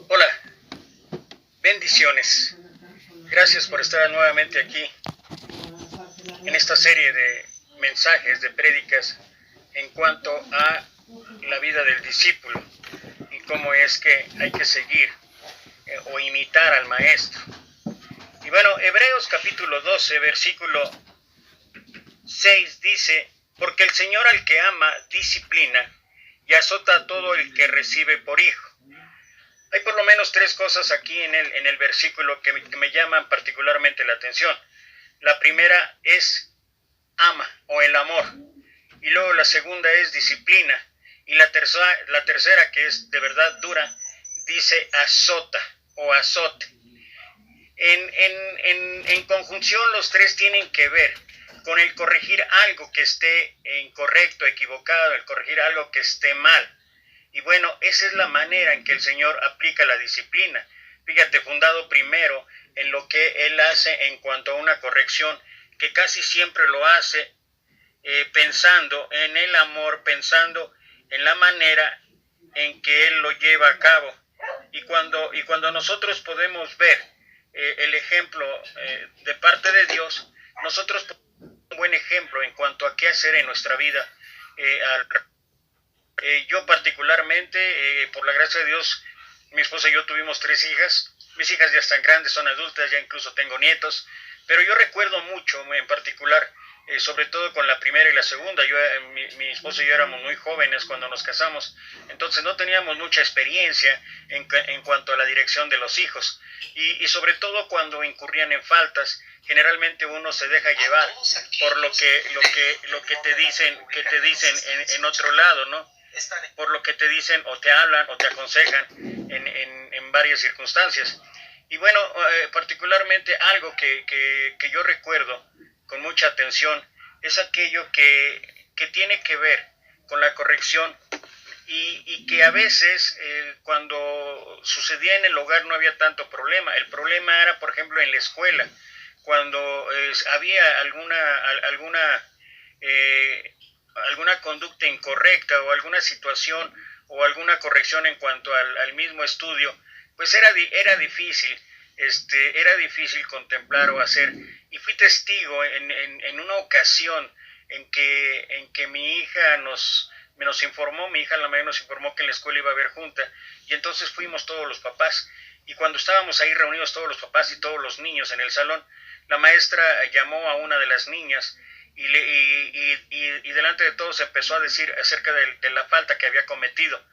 Hola, bendiciones. Gracias por estar nuevamente aquí en esta serie de mensajes, de prédicas en cuanto a la vida del discípulo y cómo es que hay que seguir o imitar al maestro. Y bueno, Hebreos capítulo 12, versículo 6 dice: porque el Señor al que ama disciplina y azota a todo el que recibe por hijo. Hay por lo menos tres cosas aquí en el versículo que me llaman particularmente la atención. La primera es ama o el amor, y luego la segunda es disciplina, y la tercera, que es de verdad dura, dice azota o azote. En conjunción los tres tienen que ver con el corregir algo que esté incorrecto, equivocado, el corregir algo que esté mal. Y bueno, esa es la manera en que el Señor aplica la disciplina. Fíjate, fundado primero en lo que Él hace en cuanto a una corrección, que casi siempre lo hace pensando en el amor, pensando en la manera en que Él lo lleva a cabo. Y cuando nosotros podemos ver el ejemplo de parte de Dios, nosotros podemos ver un buen ejemplo en cuanto a qué hacer en nuestra vida. Yo particularmente, por la gracia de Dios, mi esposa y yo tuvimos 3 hijas. Mis hijas ya están grandes, son adultas, ya incluso tengo nietos. Pero yo recuerdo mucho, en particular, sobre todo con la primera y la segunda. Mi esposa y yo éramos muy jóvenes cuando nos casamos, entonces no teníamos mucha experiencia en cuanto a la dirección de los hijos. Y sobre todo cuando incurrían en faltas, generalmente uno se deja llevar por lo que te dicen en otro lado, ¿no? Por lo que te dicen o te hablan o te aconsejan en varias circunstancias. Y bueno, particularmente algo que yo recuerdo con mucha atención es aquello que tiene que ver con la corrección y que a veces cuando sucedía en el hogar no había tanto problema. El problema era, por ejemplo, en la escuela, cuando había alguna conducta incorrecta o alguna situación o alguna corrección en cuanto al mismo estudio, pues era difícil, era difícil contemplar o hacer. Y fui testigo en una ocasión en que mi hija nos informó, mi hija la mayor nos informó que en la escuela iba a haber junta, y entonces fuimos todos los papás. Y cuando estábamos ahí reunidos todos los papás y todos los niños en el salón, la maestra llamó a una de las niñas y delante de todos empezó a decir acerca de la falta que había cometido.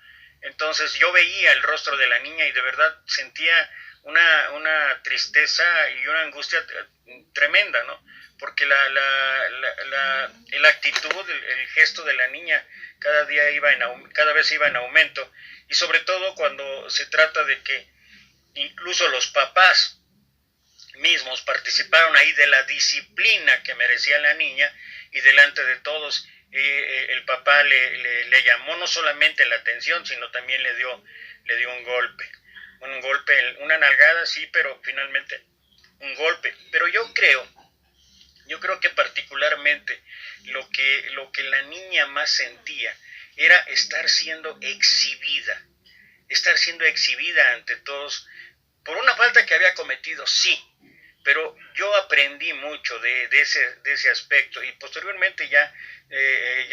Entonces yo veía el rostro de la niña y de verdad sentía una tristeza y una angustia tremenda, ¿no? Porque la actitud, el gesto de la niña cada vez iba en aumento, y sobre todo cuando se trata de que incluso los papás mismos participaron ahí de la disciplina que merecía la niña, y delante de todos el papá le llamó no solamente la atención, sino también le dio un golpe, una nalgada, sí, pero finalmente un golpe. Pero yo creo que particularmente lo que la niña más sentía era estar siendo exhibida ante todos por una falta que había cometido, sí, pero yo aprendí mucho de ese aspecto, y posteriormente ya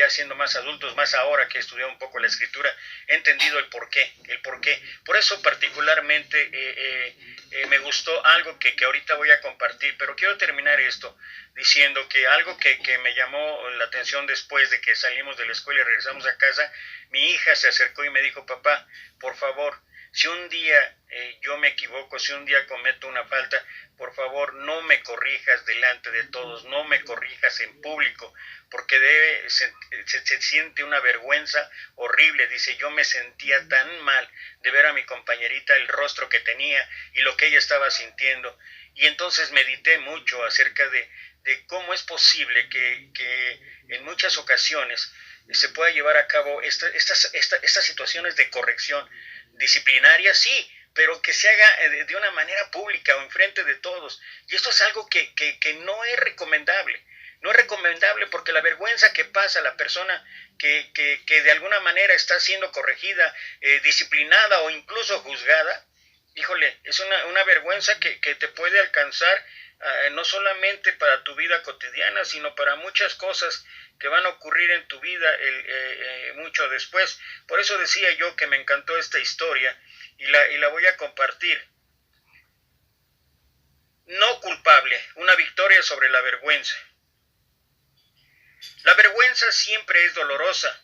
siendo más adultos, más ahora que he estudiado un poco la escritura, he entendido el porqué. Por eso particularmente me gustó algo que ahorita voy a compartir, pero quiero terminar esto diciendo que algo que me llamó la atención después de que salimos de la escuela y regresamos a casa, mi hija se acercó y me dijo: papá, por favor, si un día yo me equivoco, si un día cometo una falta, por favor no me corrijas delante de todos, no me corrijas en público, porque se siente una vergüenza horrible. Dice: yo me sentía tan mal de ver a mi compañerita, el rostro que tenía y lo que ella estaba sintiendo. Y entonces medité mucho acerca de cómo es posible que en muchas ocasiones se pueda llevar a cabo estas situaciones de corrección disciplinaria, sí, pero que se haga de una manera pública o enfrente de todos. Y esto es algo que no es recomendable. No es recomendable porque la vergüenza que pasa a la persona que de alguna manera está siendo corregida, disciplinada o incluso juzgada, híjole, es una vergüenza que te puede alcanzar no solamente para tu vida cotidiana, sino para muchas cosas que van a ocurrir en tu vida mucho después. Por eso decía yo que me encantó esta historia y la voy a compartir. No culpable, una victoria sobre la vergüenza. La vergüenza siempre es dolorosa,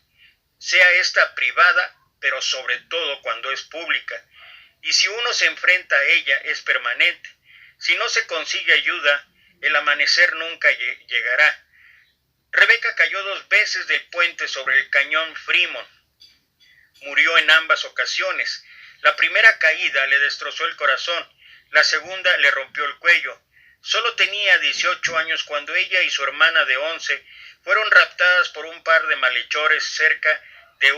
sea esta privada, pero sobre todo cuando es pública. Y si uno se enfrenta a ella, es permanente. Si no se consigue ayuda, el amanecer nunca llegará. Rebeca cayó 2 veces del puente sobre el cañón Fremont. Murió en ambas ocasiones. La primera caída le destrozó el corazón, la segunda le rompió el cuello. Solo tenía 18 años cuando ella y su hermana de 11 fueron raptadas por un par de malhechores cerca de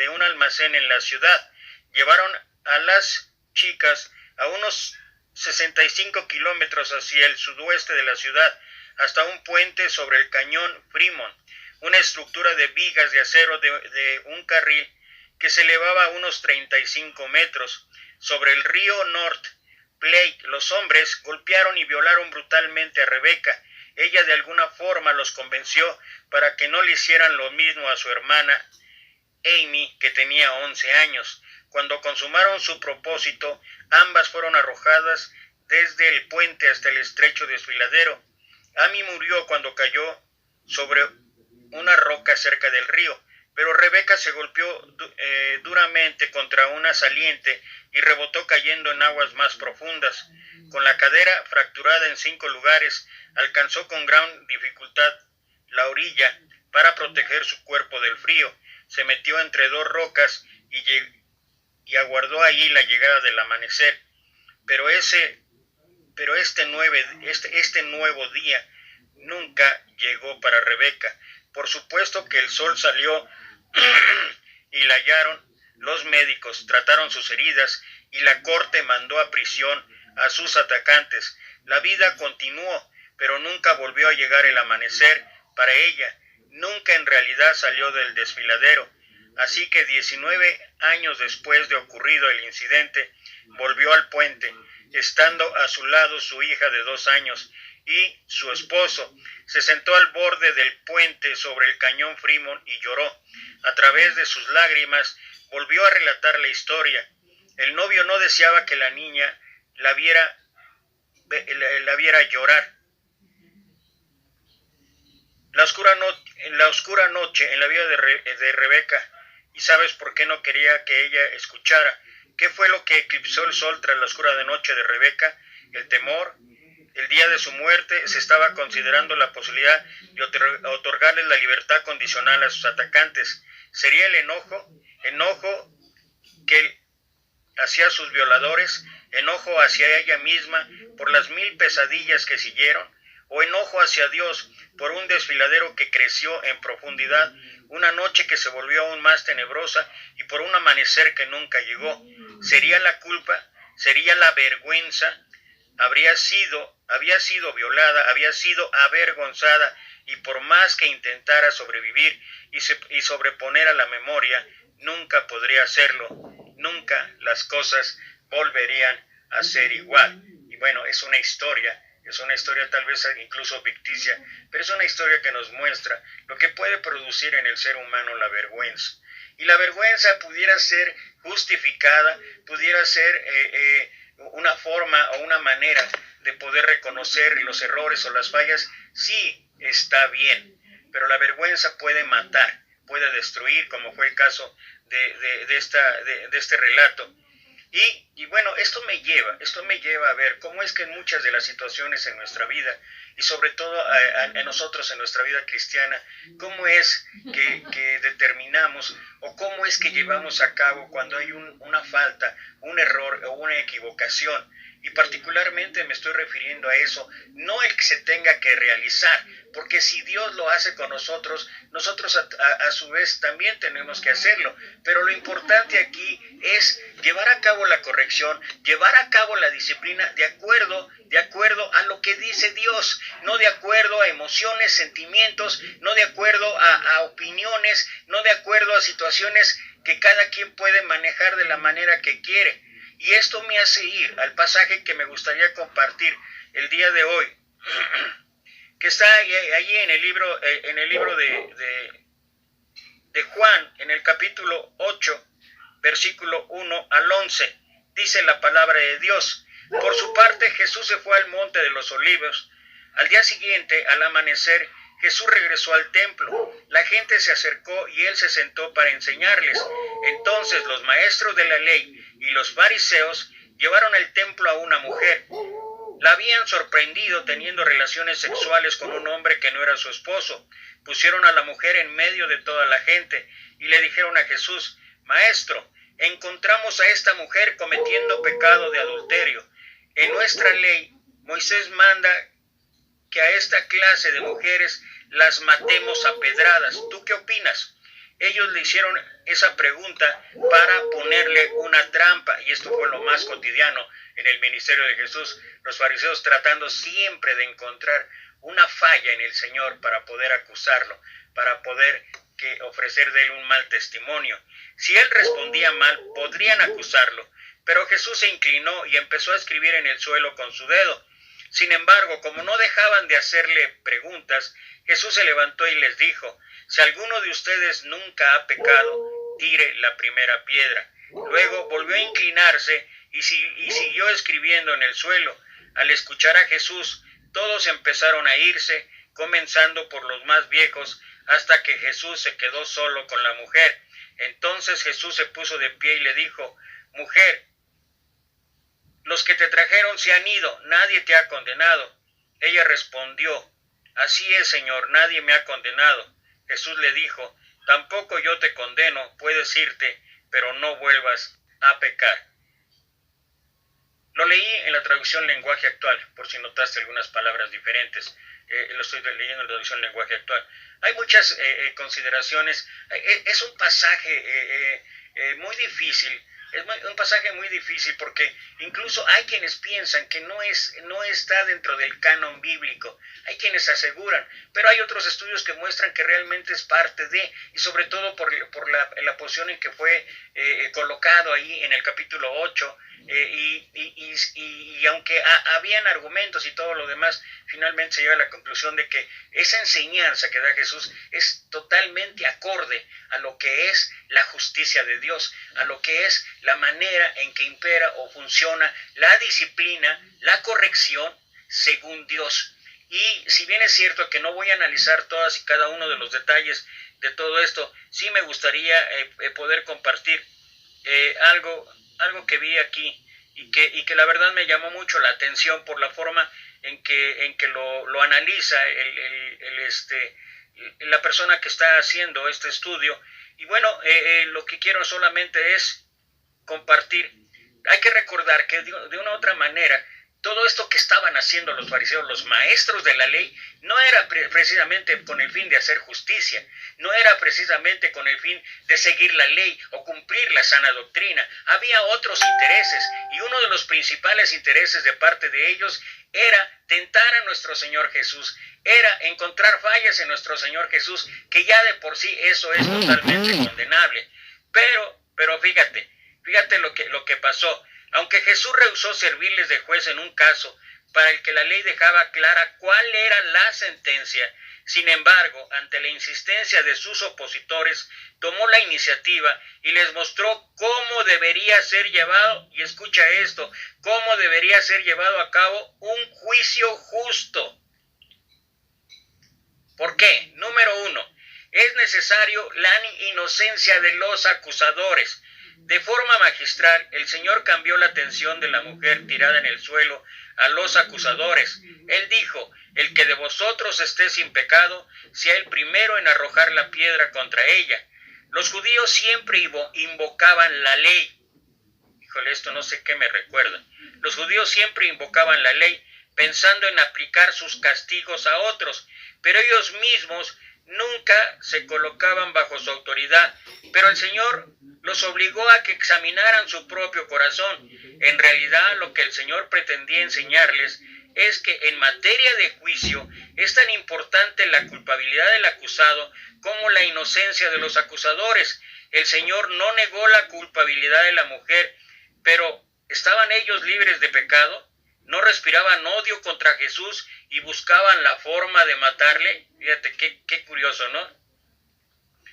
un almacén en la ciudad. Llevaron a las chicas a unos 65 kilómetros hacia el sudoeste de la ciudad, hasta un puente sobre el cañón Fremont, una estructura de vigas de acero de un carril que se elevaba a unos 35 metros. Sobre el río North Platte, los hombres golpearon y violaron brutalmente a Rebeca. Ella de alguna forma los convenció para que no le hicieran lo mismo a su hermana Amy, que tenía 11 años. Cuando consumaron su propósito, ambas fueron arrojadas desde el puente hasta el estrecho desfiladero. Amy murió cuando cayó sobre una roca cerca del río, pero Rebeca se golpeó duramente contra una saliente y rebotó cayendo en aguas más profundas. Con la cadera fracturada en 5 lugares, alcanzó con gran dificultad la orilla para proteger su cuerpo del frío. Se metió entre 2 rocas y aguardó allí la llegada del amanecer. Pero este nuevo día nunca llegó para Rebeca. Por supuesto que el sol salió y la hallaron. Los médicos trataron sus heridas y la corte mandó a prisión a sus atacantes. La vida continuó, pero nunca volvió a llegar el amanecer para ella. Nunca en realidad salió del desfiladero. Así que 19 años después de ocurrido el incidente, volvió al puente, estando a su lado su hija de 2 años y su esposo. Se sentó al borde del puente sobre el cañón Fremont y lloró. A través de sus lágrimas volvió a relatar la historia. El novio no deseaba que la niña la viera llorar. La oscura noche en la vida de Rebeca. ¿Y sabes por qué no quería que ella escuchara? ¿Qué fue lo que eclipsó el sol tras la oscura noche de Rebeca? El temor. El día de su muerte se estaba considerando la posibilidad de otorgarles la libertad condicional a sus atacantes. ¿Sería el enojo que hacia sus violadores, enojo hacia ella misma por las 1000 pesadillas que siguieron, o enojo hacia Dios por un desfiladero que creció en profundidad, una noche que se volvió aún más tenebrosa y por un amanecer que nunca llegó? ¿Sería la culpa? ¿Sería la vergüenza? Había sido violada, había sido avergonzada, y por más que intentara sobrevivir y sobreponer a la memoria, nunca podría hacerlo. Nunca las cosas volverían a ser igual. Y bueno, es una historia tal vez incluso ficticia, pero es una historia que nos muestra lo que puede producir en el ser humano la vergüenza. Y la vergüenza pudiera ser justificada, pudiera ser una forma o una manera de poder reconocer los errores o las fallas. Sí, está bien, pero la vergüenza puede matar, puede destruir, como fue el caso de este relato. Y bueno, esto me lleva a ver cómo es que en muchas de las situaciones en nuestra vida, y sobre todo en nosotros en nuestra vida cristiana, cómo es que determinamos o cómo es que llevamos a cabo cuando hay una falta, un error o una equivocación. Y particularmente me estoy refiriendo a eso, no el que se tenga que realizar, porque si Dios lo hace con nosotros, nosotros a su vez también tenemos que hacerlo. Pero lo importante aquí es llevar a cabo la corrección, llevar a cabo la disciplina de acuerdo a lo que dice Dios, no de acuerdo a emociones, sentimientos, no de acuerdo a opiniones, no de acuerdo a situaciones que cada quien puede manejar de la manera que quiere. Y esto me hace ir al pasaje que me gustaría compartir el día de hoy, que está allí en el libro de Juan, en el capítulo 8, versículo 1 al 11. Dice la palabra de Dios: por su parte, Jesús se fue al monte de los Olivos. Al día siguiente, al amanecer, Jesús regresó al templo. La gente se acercó y él se sentó para enseñarles. Entonces los maestros de la ley y los fariseos llevaron al templo a una mujer. La habían sorprendido teniendo relaciones sexuales con un hombre que no era su esposo. Pusieron a la mujer en medio de toda la gente y le dijeron a Jesús: Maestro, encontramos a esta mujer cometiendo pecado de adulterio. En nuestra ley, Moisés manda que a esta clase de mujeres las matemos a pedradas. ¿Tú qué opinas? Ellos le hicieron esa pregunta para ponerle una trampa, y esto fue lo más cotidiano en el ministerio de Jesús, los fariseos tratando siempre de encontrar una falla en el Señor para poder acusarlo, para poder ofrecer de él un mal testimonio. Si él respondía mal, podrían acusarlo, pero Jesús se inclinó y empezó a escribir en el suelo con su dedo. Sin embargo, como no dejaban de hacerle preguntas, Jesús se levantó y les dijo: si alguno de ustedes nunca ha pecado, tire la primera piedra. Luego volvió a inclinarse y siguió escribiendo en el suelo. Al escuchar a Jesús, todos empezaron a irse, comenzando por los más viejos, hasta que Jesús se quedó solo con la mujer. Entonces Jesús se puso de pie y le dijo: Mujer, los que te trajeron se han ido, nadie te ha condenado. Ella respondió: Así es, Señor, nadie me ha condenado. Jesús le dijo: Tampoco yo te condeno, puedes irte, pero no vuelvas a pecar. Lo leí en la traducción lenguaje actual, por si notaste algunas palabras diferentes. Lo estoy leyendo en la traducción lenguaje actual. Hay muchas consideraciones. Es un pasaje muy difícil. Es un pasaje muy difícil porque incluso hay quienes piensan que no está dentro del canon bíblico. Hay quienes aseguran, pero hay otros estudios que muestran que realmente es parte de, y sobre todo por la posición en que fue colocado ahí en el capítulo 8, y aunque habían argumentos y todo lo demás, finalmente se llega a la conclusión de que esa enseñanza que da Jesús es totalmente acorde a lo que es la justicia de Dios, a lo que es la manera en que impera o funciona la disciplina, la corrección según Dios. Y si bien es cierto que no voy a analizar todas y cada uno de los detalles de todo esto, sí me gustaría poder compartir algo que vi aquí y que la verdad me llamó mucho la atención por la forma en que lo analiza la persona que está haciendo este estudio. Y bueno, lo que quiero solamente es compartir. Hay que recordar que de una u otra manera, todo esto que estaban haciendo los fariseos, los maestros de la ley, no era precisamente con el fin de hacer justicia, no era precisamente con el fin de seguir la ley o cumplir la sana doctrina. Había otros intereses, y uno de los principales intereses de parte de ellos era tentar a nuestro Señor Jesús, era encontrar fallas en nuestro Señor Jesús, que ya de por sí eso es totalmente condenable. Pero fíjate lo que pasó. Aunque Jesús rehusó servirles de juez en un caso para el que la ley dejaba clara cuál era la sentencia, sin embargo, ante la insistencia de sus opositores, tomó la iniciativa y les mostró cómo debería ser llevado, y escucha esto, cómo debería ser llevado a cabo un juicio justo. ¿Por qué? Número 1, es necesario la inocencia de los acusadores. De forma magistral, el Señor cambió la atención de la mujer tirada en el suelo a los acusadores. Él dijo: el que de vosotros esté sin pecado, sea el primero en arrojar la piedra contra ella. Los judíos siempre invocaban la ley. Híjole, esto no sé qué me recuerda. Los judíos siempre invocaban la ley, pensando en aplicar sus castigos a otros, pero ellos mismos nunca se colocaban bajo su autoridad, pero el Señor los obligó a que examinaran su propio corazón. En realidad, lo que el Señor pretendía enseñarles es que en materia de juicio es tan importante la culpabilidad del acusado como la inocencia de los acusadores. El Señor no negó la culpabilidad de la mujer, pero ¿estaban ellos libres de pecado? ¿No respiraban odio contra Jesús y buscaban la forma de matarle? Fíjate qué curioso, ¿no?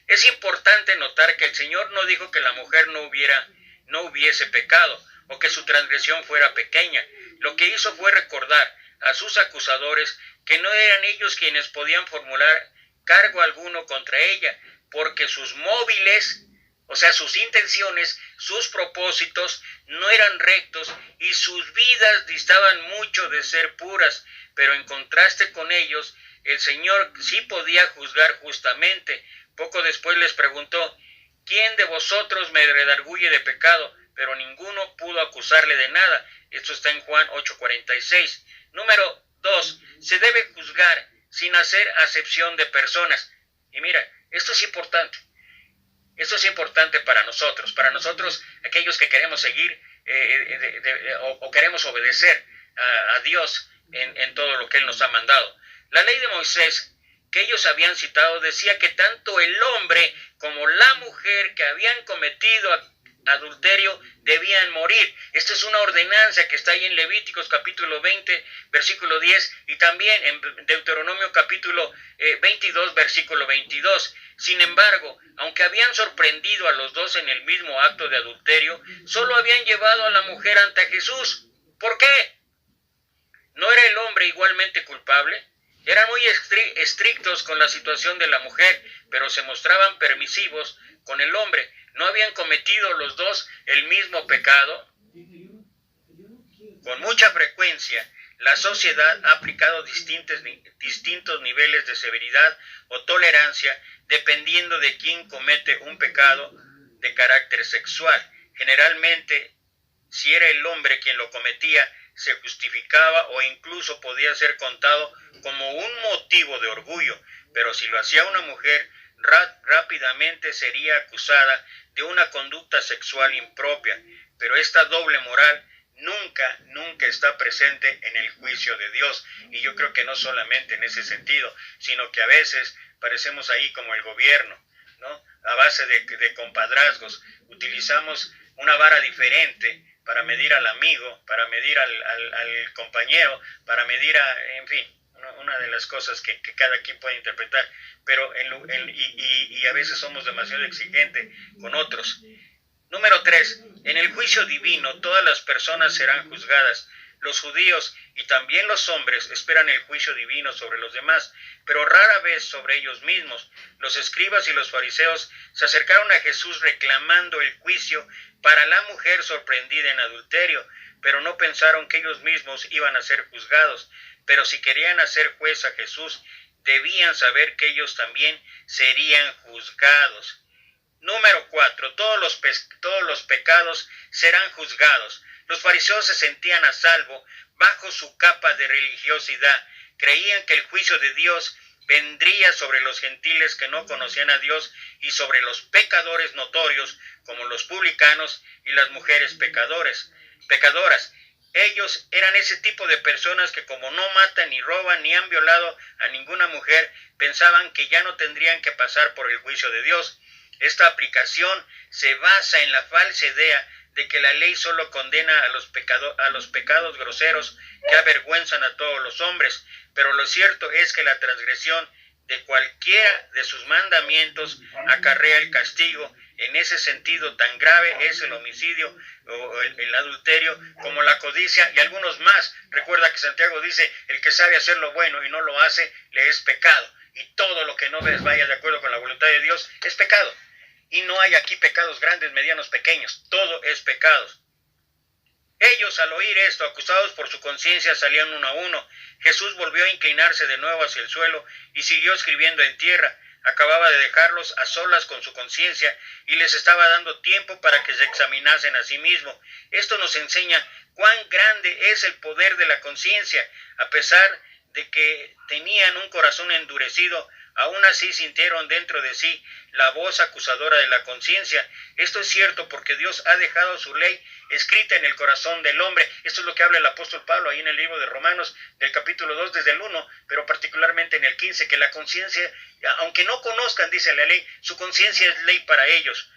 Es importante notar que el Señor no dijo que la mujer no hubiese pecado o que su transgresión fuera pequeña. Lo que hizo fue recordar a sus acusadores que no eran ellos quienes podían formular cargo alguno contra ella, porque sus móviles, o sea, sus intenciones, sus propósitos no eran rectos y sus vidas distaban mucho de ser puras, pero en contraste con ellos, el Señor sí podía juzgar justamente. Poco después les preguntó: ¿quién de vosotros me redarguye de pecado? Pero ninguno pudo acusarle de nada. Esto está en Juan 8:46. Número 2. Se debe juzgar sin hacer acepción de personas. Y mira, esto es importante. Esto es importante para nosotros aquellos que queremos seguir o queremos obedecer a Dios en todo lo que Él nos ha mandado. La ley de Moisés que ellos habían citado decía que tanto el hombre como la mujer que habían cometido adulterio debían morir. Esta es una ordenanza que está ahí en Levíticos capítulo 20, versículo 10, y también en Deuteronomio capítulo 22, versículo 22. Sin embargo, aunque habían sorprendido a los dos en el mismo acto de adulterio, solo habían llevado a la mujer ante Jesús. ¿Por qué? ¿No era el hombre igualmente culpable? Eran muy estrictos con la situación de la mujer, pero se mostraban permisivos con el hombre. ¿No habían cometido los dos el mismo pecado? Con mucha frecuencia, la sociedad ha aplicado distintos niveles de severidad o tolerancia dependiendo de quién comete un pecado de carácter sexual. Generalmente, si era el hombre quien lo cometía, se justificaba o incluso podía ser contado como un motivo de orgullo, pero si lo hacía una mujer, rápidamente sería acusada de una conducta sexual impropia. Pero esta doble moral nunca está presente en el juicio de Dios, y yo creo que no solamente en ese sentido, sino que a veces parecemos ahí como el gobierno, ¿no? A base de compadrazgos, utilizamos una vara diferente para medir al amigo, para medir al compañero, para medir en fin, una de las cosas que cada quien puede interpretar, pero y a veces somos demasiado exigentes con otros. Número 3. En el juicio divino todas las personas serán juzgadas. Los judíos y también los hombres esperan el juicio divino sobre los demás, pero rara vez sobre ellos mismos. Los escribas y los fariseos se acercaron a Jesús reclamando el juicio para la mujer sorprendida en adulterio, pero no pensaron que ellos mismos iban a ser juzgados. Pero si querían hacer juez a Jesús, debían saber que ellos también serían juzgados. Número 4. Todos los pecados serán juzgados. Los fariseos se sentían a salvo bajo su capa de religiosidad. Creían que el juicio de Dios vendría sobre los gentiles que no conocían a Dios y sobre los pecadores notorios como los publicanos y las mujeres pecadoras. Ellos eran ese tipo de personas que, como no matan ni roban ni han violado a ninguna mujer, pensaban que ya no tendrían que pasar por el juicio de Dios. Esta aplicación se basa en la falsa idea de que la ley solo condena a los pecados groseros que avergüenzan a todos los hombres, pero lo cierto es que la transgresión de cualquiera de sus mandamientos acarrea el castigo. En ese sentido tan grave es el homicidio o el adulterio como la codicia y algunos más. Recuerda que Santiago dice: el que sabe hacer lo bueno y no lo hace, le es pecado. Y todo lo que no vaya de acuerdo con la voluntad de Dios es pecado. Y no hay aquí pecados grandes, medianos, pequeños. Todo es pecado. Ellos, al oír esto, acusados por su conciencia, salían uno a uno. Jesús volvió a inclinarse de nuevo hacia el suelo y siguió escribiendo en tierra. Acababa de dejarlos a solas con su conciencia y les estaba dando tiempo para que se examinasen a sí mismos. Esto nos enseña cuán grande es el poder de la conciencia. A pesar de que tenían un corazón endurecido, Aún así sintieron dentro de sí la voz acusadora de la conciencia. Esto es cierto porque Dios ha dejado su ley escrita en el corazón del hombre. Esto es lo que habla el apóstol Pablo ahí en el libro de Romanos, del capítulo 2, desde el 1, pero particularmente en el 15, que la conciencia, aunque no conozcan, dice la ley, su conciencia es ley para ellos.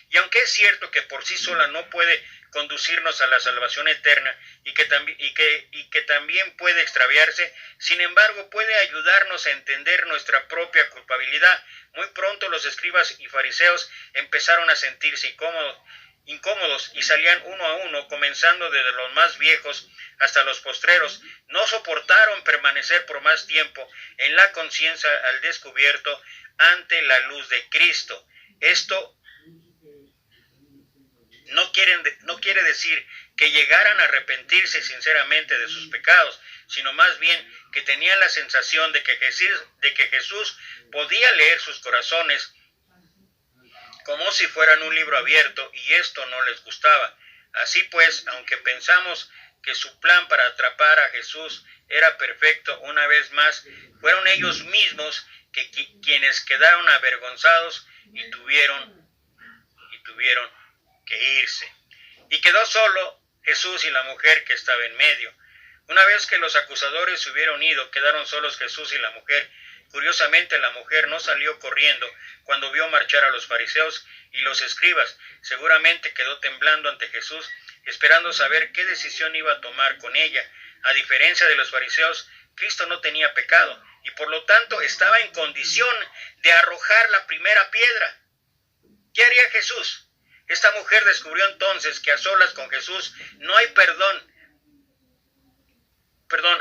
Y aunque es cierto que por sí sola no puede conducirnos a la salvación eterna y que también puede extraviarse, sin embargo puede ayudarnos a entender nuestra propia culpabilidad. Muy pronto los escribas y fariseos empezaron a sentirse incómodos y salían uno a uno, comenzando desde los más viejos hasta los postreros. No soportaron permanecer por más tiempo en la conciencia al descubierto ante la luz de Cristo. Esto no quiere decir que llegaran a arrepentirse sinceramente de sus pecados, sino más bien que tenían la sensación de que Jesús podía leer sus corazones como si fueran un libro abierto, y esto no les gustaba. Así pues, aunque pensamos que su plan para atrapar a Jesús era perfecto, una vez más, fueron ellos mismos quienes quedaron avergonzados y tuvieron que irse. Y quedó solo Jesús y la mujer que estaba en medio. Una vez que los acusadores se hubieron ido, quedaron solos Jesús y la mujer. Curiosamente, la mujer no salió corriendo cuando vio marchar a los fariseos y los escribas. Seguramente quedó temblando ante Jesús, esperando saber qué decisión iba a tomar con ella. A diferencia de los fariseos, Cristo no tenía pecado y por lo tanto estaba en condición de arrojar la primera piedra. ¿Qué haría Jesús? Esta mujer descubrió entonces que a solas con Jesús no hay perdón.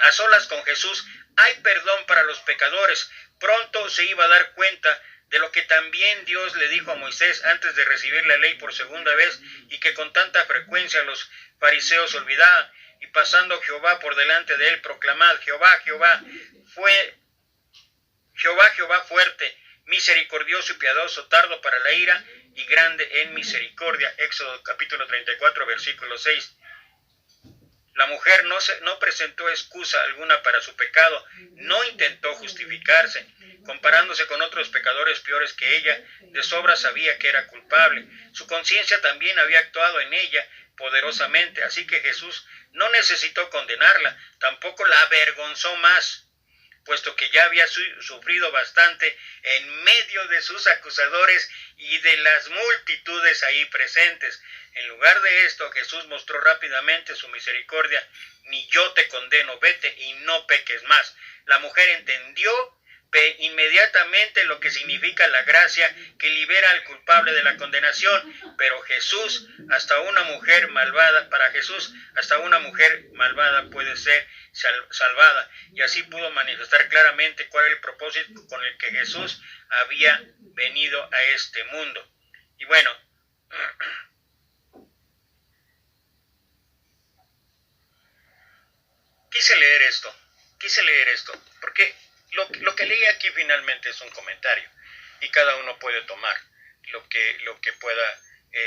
A solas con Jesús hay perdón para los pecadores. Pronto se iba a dar cuenta de lo que también Dios le dijo a Moisés antes de recibir la ley por segunda vez y que con tanta frecuencia los fariseos olvidaban. Y pasando Jehová por delante de él, proclamad: Jehová, Jehová, Jehová fuerte, misericordioso y piadoso, tardo para la ira y grande en misericordia. Éxodo capítulo 34, versículo 6. La mujer no presentó excusa alguna para su pecado, no intentó justificarse. Comparándose con otros pecadores peores que ella, de sobra sabía que era culpable. Su conciencia también había actuado en ella poderosamente, así que Jesús no necesitó condenarla, tampoco la avergonzó más, puesto que ya había sufrido bastante en medio de sus acusadores y de las multitudes ahí presentes. En lugar de esto, Jesús mostró rápidamente su misericordia: ni yo te condeno, vete y no peques más. La mujer entendió inmediatamente lo que significa la gracia que libera al culpable de la condenación, pero para Jesús, hasta una mujer malvada puede ser salvada, y así pudo manifestar claramente cuál era el propósito con el que Jesús había venido a este mundo. Y bueno, quise leer esto, porque lo que leí aquí finalmente es un comentario, y cada uno puede tomar lo que pueda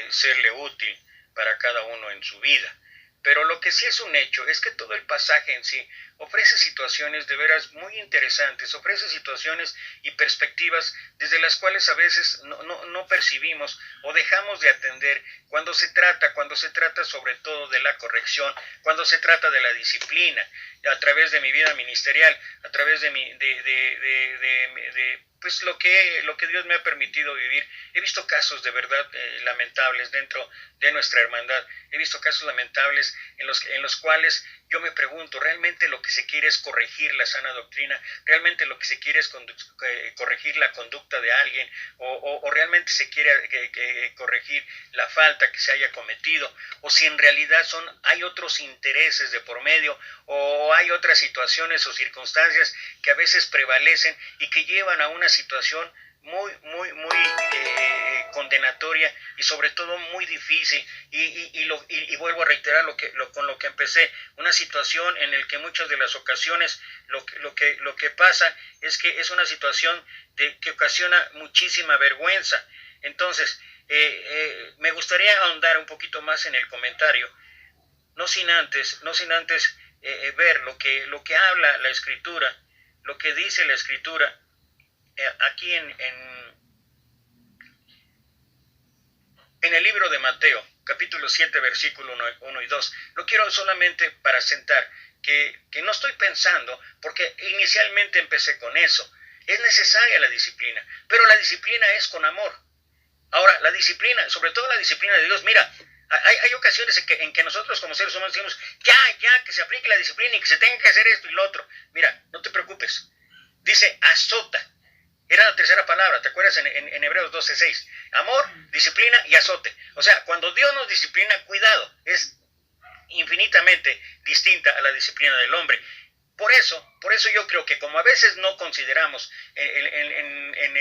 serle útil para cada uno en su vida. Pero lo que sí es un hecho es que todo el pasaje en sí ofrece situaciones de veras muy interesantes, ofrece situaciones y perspectivas desde las cuales a veces no percibimos o dejamos de atender cuando se trata sobre todo de la corrección, cuando se trata de la disciplina. A través de mi vida ministerial, a través de pues lo que Dios me ha permitido vivir, he visto casos de verdad lamentables dentro de nuestra hermandad. He visto casos lamentables en los cuales yo me pregunto, ¿realmente lo que se quiere es corregir la sana doctrina? ¿Realmente lo que se quiere es corregir la conducta de alguien? ¿O realmente se quiere corregir la falta que se haya cometido? ¿O si en realidad hay otros intereses de por medio, o hay otras situaciones o circunstancias que a veces prevalecen y que llevan a una situación muy condenatoria y sobre todo muy difícil, y vuelvo a reiterar con lo que empecé, una situación en la que muchas de las ocasiones lo que pasa es que es una situación que ocasiona muchísima vergüenza. Entonces me gustaría ahondar un poquito más en el comentario, no sin antes ver lo que habla la Escritura, lo que dice la Escritura aquí en el libro de Mateo, capítulo 7, versículo 1 y 2. Lo quiero solamente para sentar, que no estoy pensando, porque inicialmente empecé con eso. Es necesaria la disciplina, pero la disciplina es con amor. Ahora, la disciplina, sobre todo la disciplina de Dios, mira, hay ocasiones en que nosotros como seres humanos decimos, ya, que se aplique la disciplina y que se tenga que hacer esto y lo otro. Mira, no te preocupes. Dice azota. Era la tercera palabra, ¿te acuerdas en Hebreos 12:6? Amor, disciplina y azote. O sea, cuando Dios nos disciplina, cuidado, es infinitamente distinta a la disciplina del hombre. Por eso yo creo que como a veces no consideramos en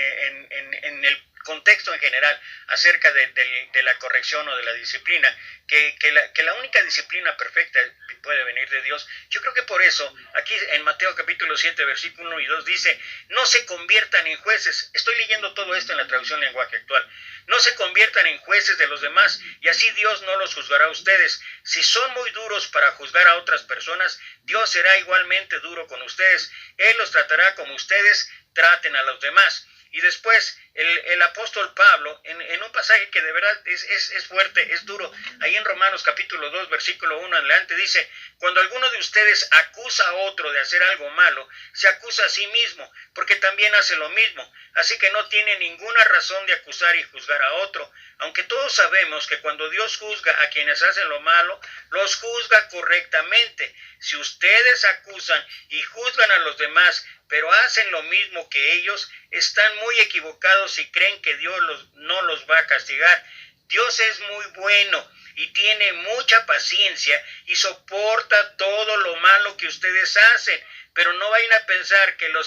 el contexto en general acerca de la corrección o de la disciplina, que la única disciplina perfecta puede venir de Dios. Yo creo que por eso, aquí en Mateo capítulo 7, versículo 1 y 2 dice, no se conviertan en jueces. Estoy leyendo todo esto en la traducción lenguaje actual. No se conviertan en jueces de los demás, y así Dios no los juzgará a ustedes. Si son muy duros para juzgar a otras personas, Dios será igualmente duro con ustedes. Él los tratará como ustedes traten a los demás. Y después el apóstol Pablo, en un pasaje que de verdad es fuerte, es duro, ahí en Romanos capítulo 2, versículo 1 adelante, dice, cuando alguno de ustedes acusa a otro de hacer algo malo, se acusa a sí mismo, porque también hace lo mismo. Así que no tiene ninguna razón de acusar y juzgar a otro, aunque todos sabemos que cuando Dios juzga a quienes hacen lo malo, los juzga correctamente. Si ustedes acusan y juzgan a los demás, pero hacen lo mismo que ellos, están muy equivocados si creen que Dios no los va a castigar. Dios es muy bueno y tiene mucha paciencia y soporta todo lo malo que ustedes hacen, pero no vayan a pensar que lo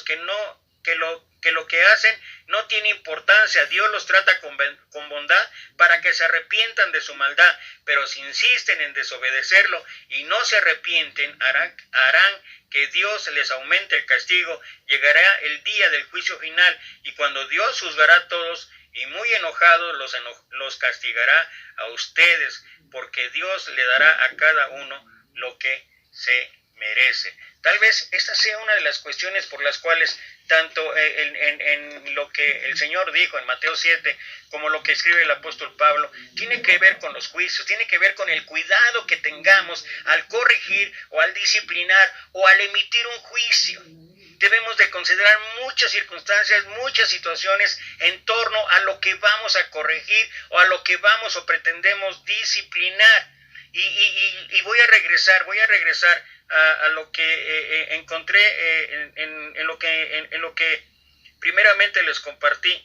que hacen no tiene importancia. Dios los trata con bondad para que se arrepientan de su maldad, pero si insisten en desobedecerlo y no se arrepienten, harán que Dios les aumente el castigo. Llegará el día del juicio final, y cuando Dios juzgará a todos, y muy enojados los castigará a ustedes, porque Dios le dará a cada uno lo que se merece. Tal vez esta sea una de las cuestiones por las cuales tanto en lo que el Señor dijo en Mateo 7, como lo que escribe el apóstol Pablo, tiene que ver con los juicios, tiene que ver con el cuidado que tengamos al corregir o al disciplinar o al emitir un juicio. Debemos de considerar muchas circunstancias, muchas situaciones en torno a lo que vamos a corregir o a lo que vamos o pretendemos disciplinar. Y voy a regresar a lo que encontré en lo que primeramente les compartí.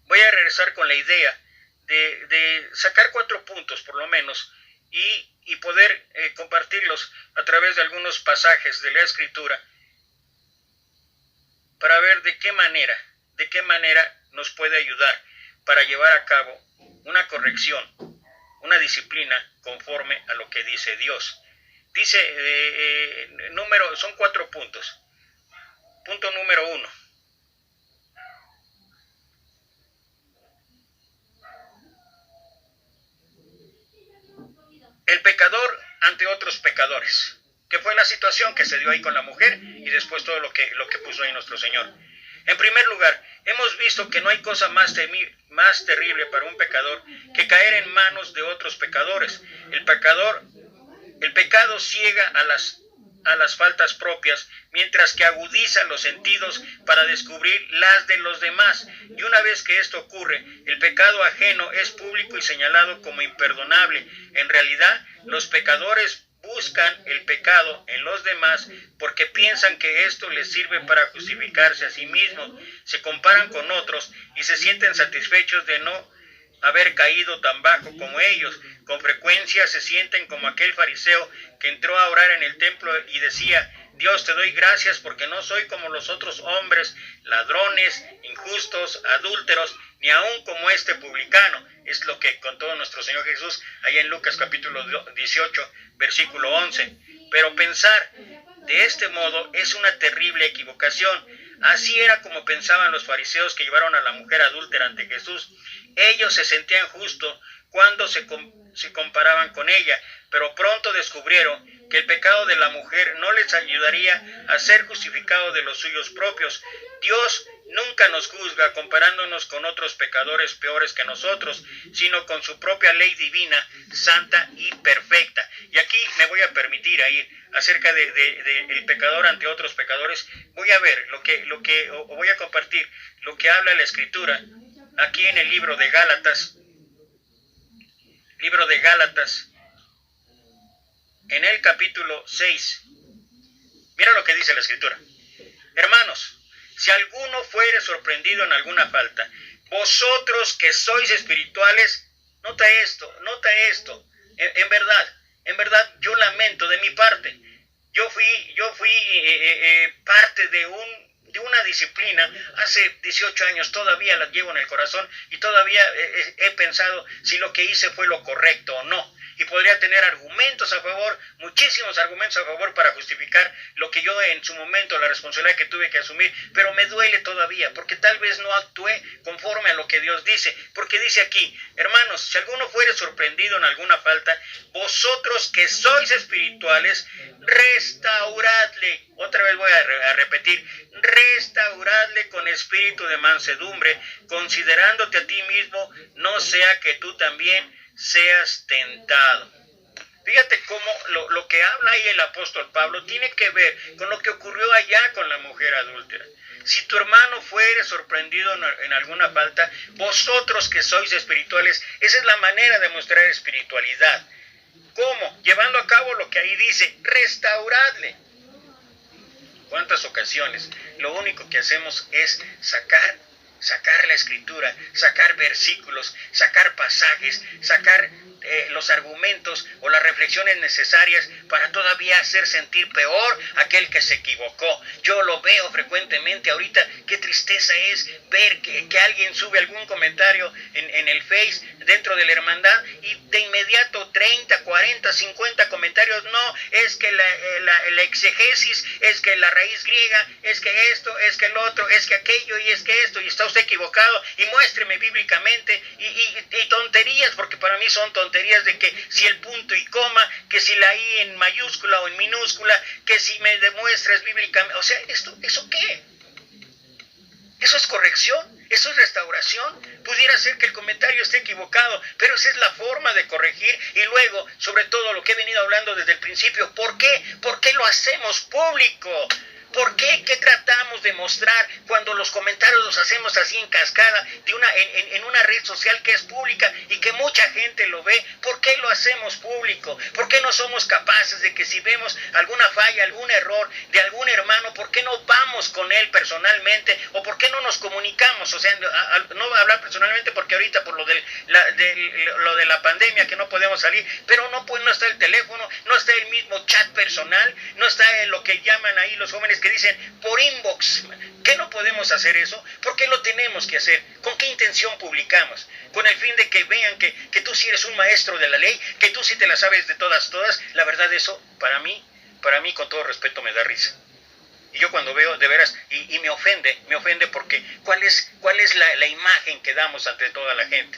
Voy a regresar con la idea de sacar 4 puntos por lo menos y poder compartirlos a través de algunos pasajes de la Escritura para ver de qué manera nos puede ayudar para llevar a cabo una corrección, una disciplina conforme a lo que dice Dios. Dice, son 4 puntos. Punto número 1. El pecador ante otros pecadores, que fue la situación que se dio ahí con la mujer y después todo lo que puso ahí nuestro Señor. En primer lugar, hemos visto que no hay cosa más terrible para un pecador que caer en manos de otros pecadores. El pecado ciega a las faltas propias, mientras que agudiza los sentidos para descubrir las de los demás. Y una vez que esto ocurre, el pecado ajeno es público y señalado como imperdonable. En realidad, los pecadores buscan el pecado en los demás porque piensan que esto les sirve para justificarse a sí mismos. Se comparan con otros y se sienten satisfechos de no haber caído tan bajo como ellos. Con frecuencia se sienten como aquel fariseo que entró a orar en el templo y decía: Dios, te doy gracias porque no soy como los otros hombres, ladrones, injustos, adúlteros, ni aun como este publicano. Es lo que contó nuestro Señor Jesús allá en Lucas capítulo 18, versículo 11. Pero pensar de este modo es una terrible equivocación. Así era como pensaban los fariseos que llevaron a la mujer adúltera ante Jesús. Ellos se sentían justos cuando se comparaban con ella, pero pronto descubrieron que el pecado de la mujer no les ayudaría a ser justificados de los suyos propios. Dios nunca nos juzga comparándonos con otros pecadores peores que nosotros, sino con su propia ley divina, santa y perfecta. Y aquí me voy a permitir ir acerca de el pecador ante otros pecadores. Voy a ver voy a compartir lo que habla la Escritura aquí en el libro de Gálatas. Libro de Gálatas, en el capítulo 6. Mira lo que dice la Escritura. Hermanos, si alguno fuere sorprendido en alguna falta, vosotros que sois espirituales, nota esto. En verdad, yo lamento de mi parte. Yo fui parte de una disciplina hace 18 años, todavía la llevo en el corazón y todavía he pensado si lo que hice fue lo correcto o no. Y podría tener argumentos a favor, muchísimos argumentos a favor para justificar lo que yo en su momento, la responsabilidad que tuve que asumir, pero me duele todavía, porque tal vez no actué conforme a lo que Dios dice, porque dice aquí, hermanos, si alguno fuere sorprendido en alguna falta, vosotros que sois espirituales, restauradle, otra vez voy a repetir, restauradle con espíritu de mansedumbre, considerándote a ti mismo, no sea que tú también seas tentado. Fíjate cómo lo que habla ahí el apóstol Pablo tiene que ver con lo que ocurrió allá con la mujer adúltera. Si tu hermano fuere sorprendido en alguna falta, vosotros que sois espirituales, esa es la manera de mostrar espiritualidad. ¿Cómo? Llevando a cabo lo que ahí dice, restauradle. ¿Cuántas ocasiones lo único que hacemos es sacar la Escritura, sacar versículos, sacar pasajes, sacar los argumentos o las reflexiones necesarias para todavía hacer sentir peor a aquel que se equivocó? Yo lo veo frecuentemente ahorita. Qué tristeza es ver que alguien sube algún comentario en el Face dentro de la hermandad y de inmediato 30, 40, 50 comentarios. No, es que la exegesis, es que la raíz griega, es que esto, es que el otro, es que aquello y es que esto, y está usted equivocado y muéstreme bíblicamente y tonterías, porque para mí son tonterías de que si el punto y coma, que si la I en mayúscula o en minúscula, que si me demuestras bíblicamente, o sea, ¿eso qué? ¿Eso es corrección? ¿Eso es restauración? Pudiera ser que el comentario esté equivocado, pero esa es la forma de corregir. Y luego, sobre todo lo que he venido hablando desde el principio, ¿por qué? ¿Por qué lo hacemos público? ¿Por qué? ¿Qué tratamos de mostrar cuando los comentarios los hacemos así en cascada en una red social que es pública y que mucha gente lo ve? ¿Por qué lo hacemos público? ¿Por qué no somos capaces de que si vemos alguna falla, algún error de algún hermano, por qué no vamos con él personalmente? ¿O por qué no nos comunicamos? O sea, no voy a hablar personalmente porque ahorita por lo de la pandemia que no podemos salir, pero no está el teléfono, no está el mismo chat personal, no está lo que llaman ahí los jóvenes que dicen por inbox. ¿Qué no podemos hacer eso? ¿Por qué lo tenemos que hacer? ¿Con qué intención publicamos? Con el fin de que vean que tú sí eres un maestro de la ley, que tú sí te la sabes de todas. La verdad, eso para mí con todo respeto me da risa. Y yo cuando veo de veras, y me ofende porque ¿cuál es la imagen que damos ante toda la gente?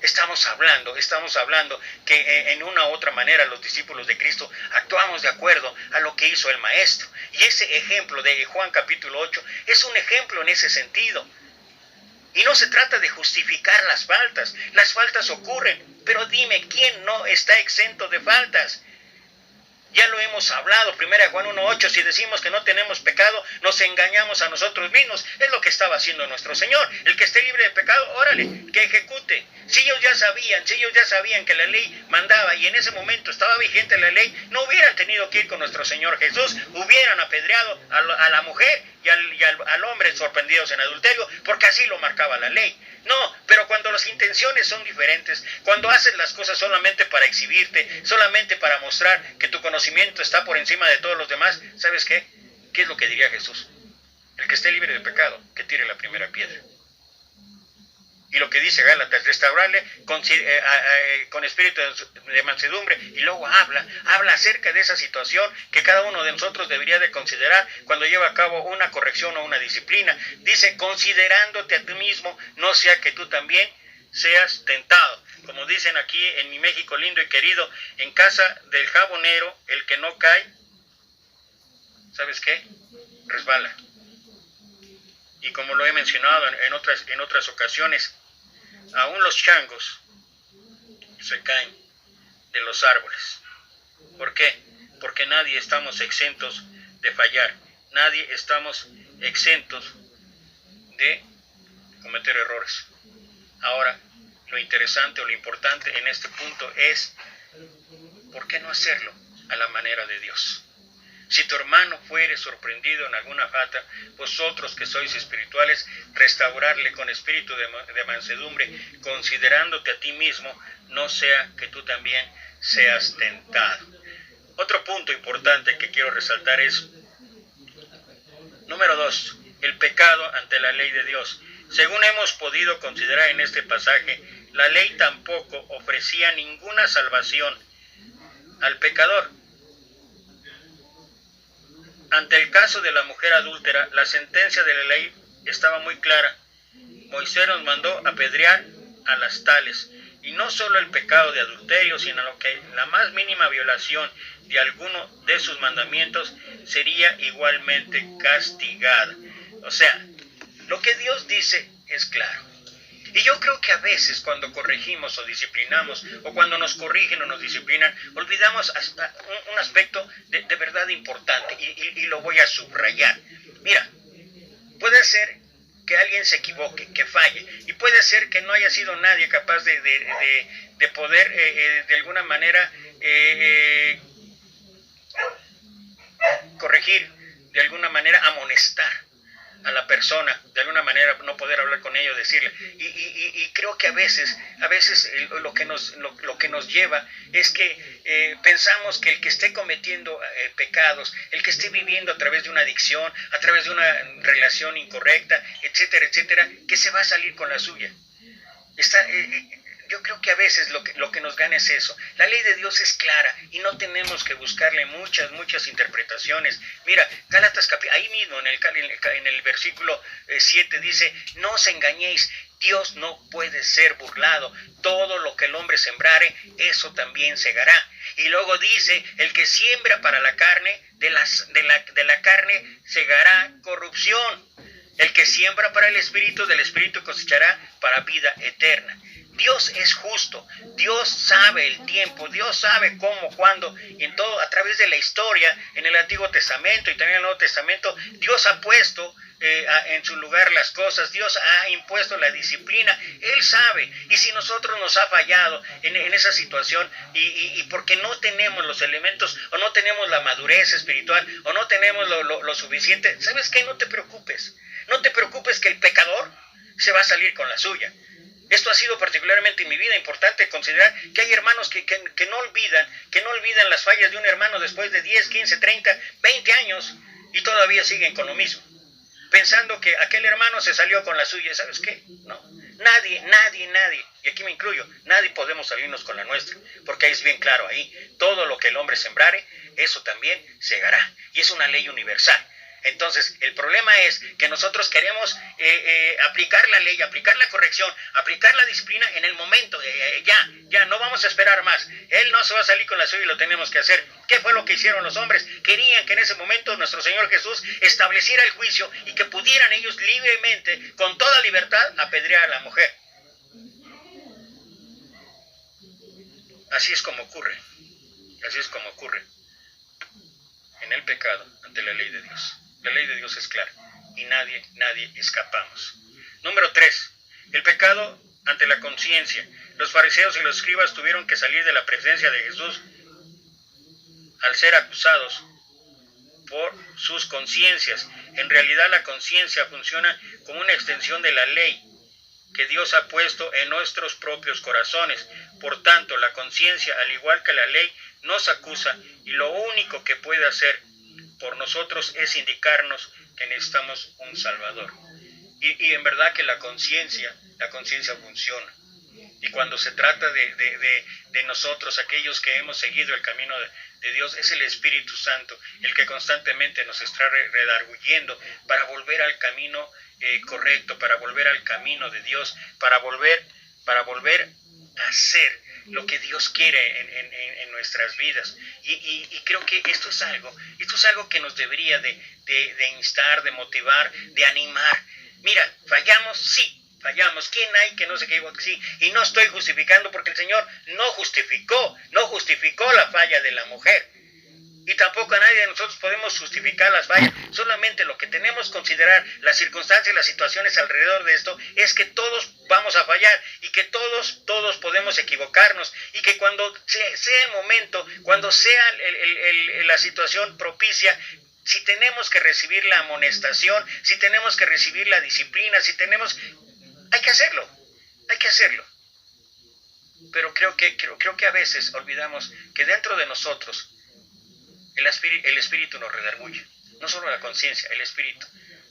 Estamos hablando que en una u otra manera los discípulos de Cristo actuamos de acuerdo a lo que hizo el Maestro. Y ese ejemplo de Juan capítulo 8 es un ejemplo en ese sentido. Y no se trata de justificar las faltas ocurren, pero dime, ¿quién no está exento de faltas? Ya lo hemos hablado, 1 Juan 1:8, si decimos que no tenemos pecado, nos engañamos a nosotros mismos. Es lo que estaba haciendo nuestro Señor. El que esté libre de pecado, órale, que ejecute. Si ellos ya sabían que la ley mandaba y en ese momento estaba vigente la ley, no hubieran tenido que ir con nuestro Señor Jesús, hubieran apedreado a la mujer y al hombre sorprendidos en adulterio, porque así lo marcaba la ley. No, pero cuando las intenciones son diferentes, cuando haces las cosas solamente para exhibirte, solamente para mostrar que tu conocimiento está por encima de todos los demás, ¿sabes qué? ¿Qué es lo que diría Jesús? El que esté libre de pecado, que tire la primera piedra. Y lo que dice Gálatas, restaurarle con espíritu de mansedumbre, y luego habla acerca de esa situación que cada uno de nosotros debería de considerar cuando lleva a cabo una corrección o una disciplina. Dice, considerándote a ti mismo, no sea que tú también seas tentado. como dicen aquí en mi México lindo y querido, en casa del jabonero, el que no cae, ¿sabes qué? Resbala. Y como lo he mencionado en otras ocasiones, aún los changos se caen de los árboles. ¿Por qué? Porque nadie estamos exentos de fallar, nadie estamos exentos de cometer errores. Ahora, lo interesante o lo importante en este punto es, ¿por qué no hacerlo a la manera de Dios? Si tu hermano fuere sorprendido en alguna falta, vosotros que sois espirituales, restaurarle con espíritu de mansedumbre, considerándote a ti mismo, no sea que tú también seas tentado. Otro punto importante que quiero resaltar es, número 2, el pecado ante la ley de Dios. Según hemos podido considerar en este pasaje, la ley tampoco ofrecía ninguna salvación al pecador. Ante el caso de la mujer adúltera, la sentencia de la ley estaba muy clara. Moisés nos mandó apedrear a las tales, y no solo el pecado de adulterio, sino lo que la más mínima violación de alguno de sus mandamientos sería igualmente castigada. O sea, lo que Dios dice es claro. Y yo creo que a veces cuando corregimos o disciplinamos, o cuando nos corrigen o nos disciplinan, olvidamos hasta un aspecto de verdad importante, y lo voy a subrayar. Mira, puede ser que alguien se equivoque, que falle, y puede ser que no haya sido nadie capaz de poder de alguna manera corregir, de alguna manera amonestar a la persona, de alguna manera no poder hablar con ella o decirle, y creo que a veces lo que nos lleva es que pensamos que el que esté cometiendo pecados, el que esté viviendo a través de una adicción, a través de una relación incorrecta, etcétera, etcétera, que se va a salir con la suya. Yo creo que a veces lo que nos gana es eso. La ley de Dios es clara y no tenemos que buscarle muchas interpretaciones. Mira, Gálatas ahí mismo en el versículo 7 dice, no os engañéis, Dios no puede ser burlado. Todo lo que el hombre sembrare, eso también segará. Y luego dice, el que siembra para la carne, de la carne segará corrupción. El que siembra para el Espíritu, del Espíritu cosechará para vida eterna. Dios es justo, Dios sabe el tiempo, Dios sabe cómo, cuándo, y en todo, a través de la historia, en el Antiguo Testamento y también en el Nuevo Testamento, Dios ha puesto en su lugar las cosas, Dios ha impuesto la disciplina, Él sabe, y si nosotros nos ha fallado en esa situación, y porque no tenemos los elementos, o no tenemos la madurez espiritual, o no tenemos lo suficiente, ¿sabes qué? No te preocupes que el pecador se va a salir con la suya. Esto ha sido particularmente en mi vida importante considerar que hay hermanos que no olvidan las fallas de un hermano después de 10, 15, 30, 20 años y todavía siguen con lo mismo, pensando que aquel hermano se salió con la suya. ¿Sabes qué? No, nadie, y aquí me incluyo, nadie podemos salirnos con la nuestra, porque ahí es bien claro ahí, todo lo que el hombre sembrare, eso también segará, y es una ley universal. Entonces, el problema es que nosotros queremos aplicar la ley, aplicar la corrección, aplicar la disciplina en el momento, ya, no vamos a esperar más. Él no se va a salir con la suya y lo tenemos que hacer. ¿Qué fue lo que hicieron los hombres? Querían que en ese momento nuestro Señor Jesús estableciera el juicio y que pudieran ellos libremente, con toda libertad, apedrear a la mujer. Así es como ocurre en el pecado ante la ley de Dios. La ley de Dios es clara y nadie escapamos. Número 3, el pecado ante la conciencia. Los fariseos y los escribas tuvieron que salir de la presencia de Jesús al ser acusados por sus conciencias. En realidad la conciencia funciona como una extensión de la ley que Dios ha puesto en nuestros propios corazones. Por tanto, la conciencia, al igual que la ley, nos acusa y lo único que puede hacer por nosotros es indicarnos que necesitamos un Salvador. Y en verdad que la conciencia funciona. Y cuando se trata de nosotros, aquellos que hemos seguido el camino de Dios, es el Espíritu Santo el que constantemente nos está redarguyendo para volver al camino correcto, para volver al camino de Dios, para volver hacer lo que Dios quiere en nuestras vidas. Y creo que esto es algo que nos debería de instar, de motivar, de animar. Mira, fallamos, sí, fallamos. ¿Quién hay que no se equivoque? Sí, y no estoy justificando, porque el Señor no justificó la falla de la mujer. Y tampoco a nadie de nosotros podemos justificar las fallas. Solamente lo que tenemos que considerar, las circunstancias, las situaciones alrededor de esto, es que todos vamos a fallar y que todos podemos equivocarnos, y que cuando sea el momento, cuando sea la situación propicia, si tenemos que recibir la amonestación, si tenemos que recibir la disciplina, hay que hacerlo. Pero creo que a veces olvidamos que dentro de nosotros el espíritu nos redarguye. No solo la conciencia, el espíritu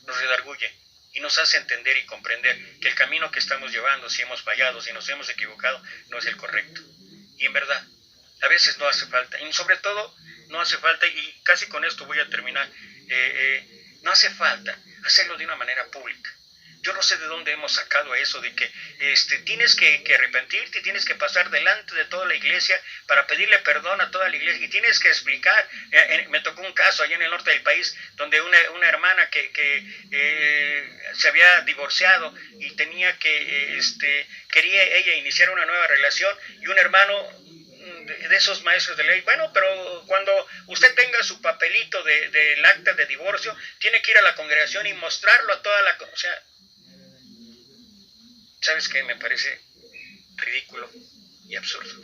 nos redarguye y nos hace entender y comprender que el camino que estamos llevando, si hemos fallado, si nos hemos equivocado, no es el correcto. Y en verdad, a veces no hace falta, y sobre todo no hace falta, y casi con esto voy a terminar, no hace falta hacerlo de una manera pública. Yo no sé de dónde hemos sacado eso de que tienes que arrepentirte, tienes que pasar delante de toda la iglesia para pedirle perdón a toda la iglesia, y tienes que explicar. Me tocó un caso allá en el norte del país donde una hermana que se había divorciado y quería ella iniciar una nueva relación, y un hermano de esos maestros de ley, bueno, pero cuando usted tenga su papelito del acta de divorcio, tiene que ir a la congregación y mostrarlo a toda la... O sea, ¿sabes qué? Me parece ridículo y absurdo.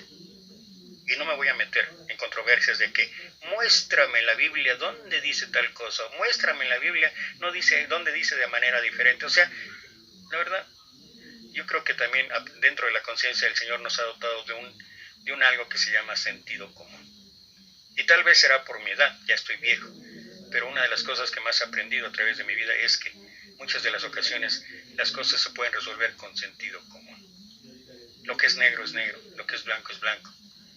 Y no me voy a meter en controversias de que muéstrame en la Biblia dónde dice tal cosa, muéstrame en la Biblia no dice dónde dice de manera diferente. O sea, la verdad, yo creo que también dentro de la conciencia del Señor nos ha dotado de un algo que se llama sentido común. Y tal vez será por mi edad, ya estoy viejo, pero una de las cosas que más he aprendido a través de mi vida es que muchas de las ocasiones las cosas se pueden resolver con sentido común. Lo que es negro, lo que es blanco.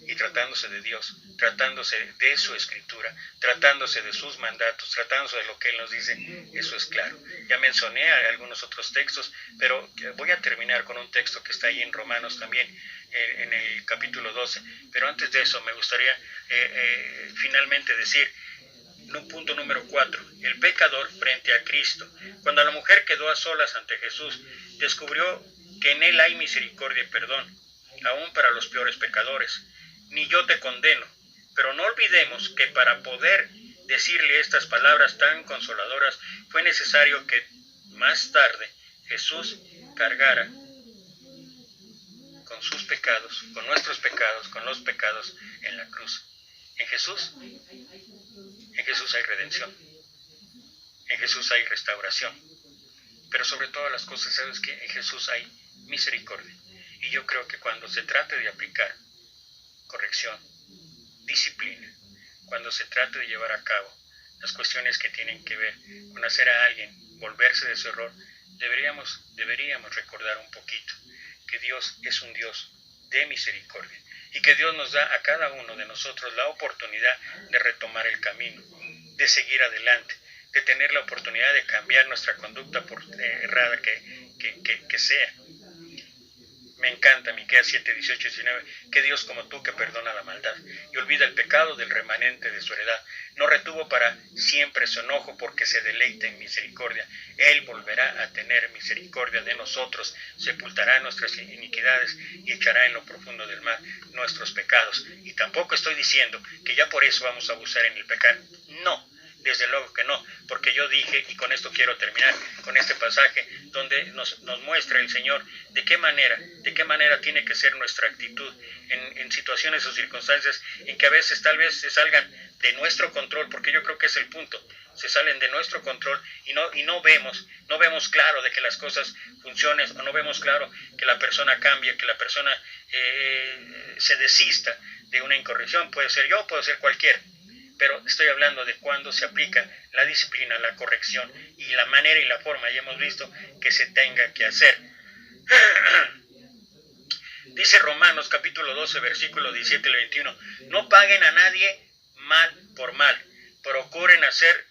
Y tratándose de Dios, tratándose de su escritura, tratándose de sus mandatos, tratándose de lo que Él nos dice, eso es claro. Ya mencioné algunos otros textos, pero voy a terminar con un texto que está ahí en Romanos también, en el capítulo 12. Pero antes de eso me gustaría finalmente decir, punto número 4, el pecador frente a Cristo. Cuando la mujer quedó a solas ante Jesús, descubrió que en Él hay misericordia y perdón, aún para los peores pecadores. Ni yo te condeno, pero no olvidemos que para poder decirle estas palabras tan consoladoras, fue necesario que más tarde Jesús cargara con sus pecados, con nuestros pecados, con los pecados en la cruz. En Jesús hay redención, en Jesús hay restauración, pero sobre todas las cosas, ¿sabes qué? En Jesús hay misericordia. Y yo creo que cuando se trate de aplicar corrección, disciplina, cuando se trate de llevar a cabo las cuestiones que tienen que ver con hacer a alguien volverse de su error, deberíamos recordar un poquito que Dios es un Dios de misericordia, y que Dios nos da a cada uno de nosotros la oportunidad de retomar el camino, de seguir adelante, de tener la oportunidad de cambiar nuestra conducta por errada que sea. Me encanta Miqueas 7, 18 y 19, que Dios como tú, que perdona la maldad y olvida el pecado del remanente de su heredad, no retuvo para siempre su enojo, porque se deleita en misericordia. Él volverá a tener misericordia de nosotros, sepultará nuestras iniquidades y echará en lo profundo del mar nuestros pecados. Y tampoco estoy diciendo que ya por eso vamos a abusar en el pecado. No, desde luego que no, porque yo dije, y con esto quiero terminar, con este pasaje donde nos muestra el Señor de qué manera tiene que ser nuestra actitud en situaciones o circunstancias en que a veces tal vez se salgan de nuestro control, porque yo creo que es el punto, se salen de nuestro control y no vemos claro de que las cosas funcionen, o no vemos claro que la persona cambie, que la persona se desista de una incorrección. Puede ser yo, puede ser cualquiera. Pero estoy hablando de cuando se aplica la disciplina, la corrección y la manera y la forma, ya hemos visto, que se tenga que hacer. Dice Romanos capítulo 12, versículo 17 y 21, no paguen a nadie mal por mal, procuren hacer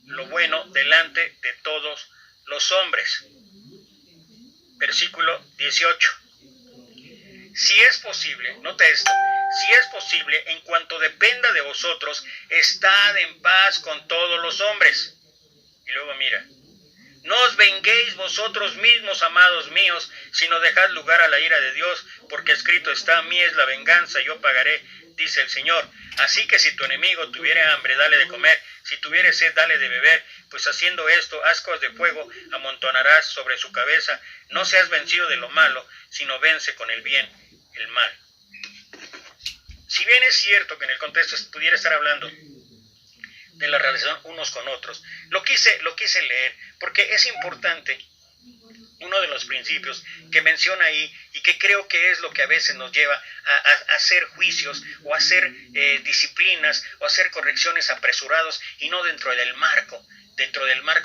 lo bueno delante de todos los hombres. Versículo 18. si es posible, nota esto, si es posible, en cuanto dependa de vosotros, estad en paz con todos los hombres. Y luego mira, no os venguéis vosotros mismos, amados míos, sino dejad lugar a la ira de Dios, porque escrito está, mía es la venganza, yo pagaré, dice el Señor. Así que si tu enemigo tuviere hambre, dale de comer, si tuviere sed, dale de beber, pues haciendo esto, ascuas de fuego amontonarás sobre su cabeza. No seas vencido de lo malo, sino vence con el bien el mal. Si bien es cierto que en el contexto pudiera estar hablando de la relación unos con otros, lo quise leer porque es importante. Uno de los principios que menciona ahí y que creo que es lo que a veces nos lleva a hacer juicios o a hacer disciplinas o a hacer correcciones apresurados y no dentro del marco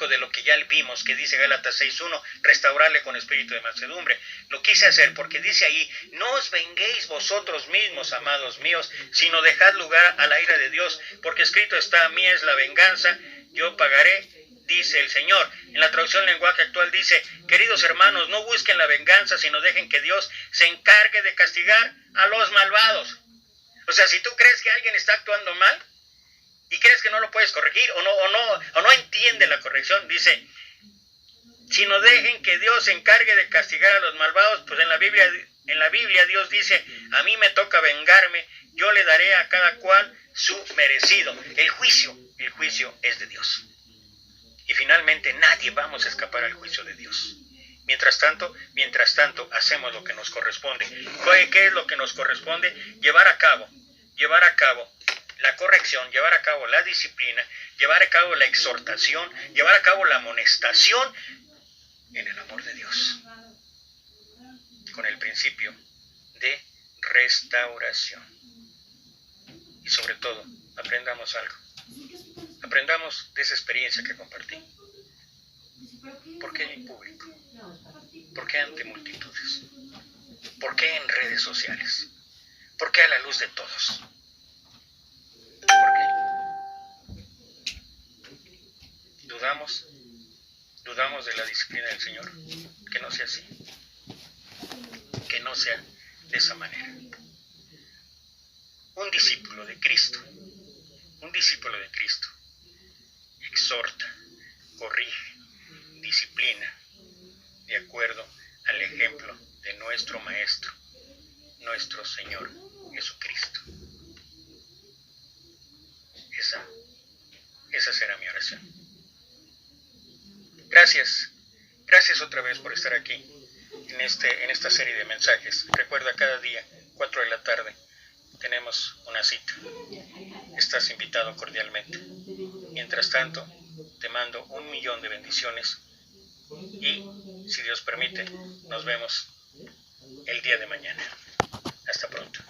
de lo que ya vimos, que dice Gálatas 6:1, restaurarle con espíritu de mansedumbre. Lo quise hacer porque dice ahí, no os venguéis vosotros mismos, amados míos, sino dejad lugar a la ira de Dios, porque escrito está, mía es la venganza, yo pagaré, dice el Señor. En la traducción lenguaje actual dice, queridos hermanos, no busquen la venganza, sino dejen que Dios se encargue de castigar a los malvados. O sea, si tú crees que alguien está actuando mal y crees que no lo puedes corregir o no entiende la corrección, dice, sino dejen que Dios se encargue de castigar a los malvados. Pues en la Biblia Dios dice, a mí me toca vengarme, yo le daré a cada cual su merecido. El juicio es de Dios. Y finalmente nadie vamos a escapar al juicio de Dios. Mientras tanto, hacemos lo que nos corresponde. ¿Qué es lo que nos corresponde? Llevar a cabo la corrección, llevar a cabo la disciplina, llevar a cabo la exhortación, llevar a cabo la amonestación en el amor de Dios, con el principio de restauración. Y sobre todo, aprendamos algo. Aprendamos de esa experiencia que compartí. ¿Por qué en público? ¿Por qué ante multitudes? ¿Por qué en redes sociales? ¿Por qué a la luz de todos? ¿Por qué? ¿Dudamos de la disciplina del Señor? Que no sea así. Que no sea de esa manera. Un discípulo de Cristo exhorta, corrige, disciplina, de acuerdo al ejemplo de nuestro Maestro, nuestro Señor Jesucristo. Esa será mi oración. Gracias otra vez por estar aquí en esta serie de mensajes. Recuerda, cada día, 4 de la tarde, tenemos una cita. Estás invitado cordialmente. Mientras tanto, te mando 1,000,000 de bendiciones y, si Dios permite, nos vemos el día de mañana. Hasta pronto.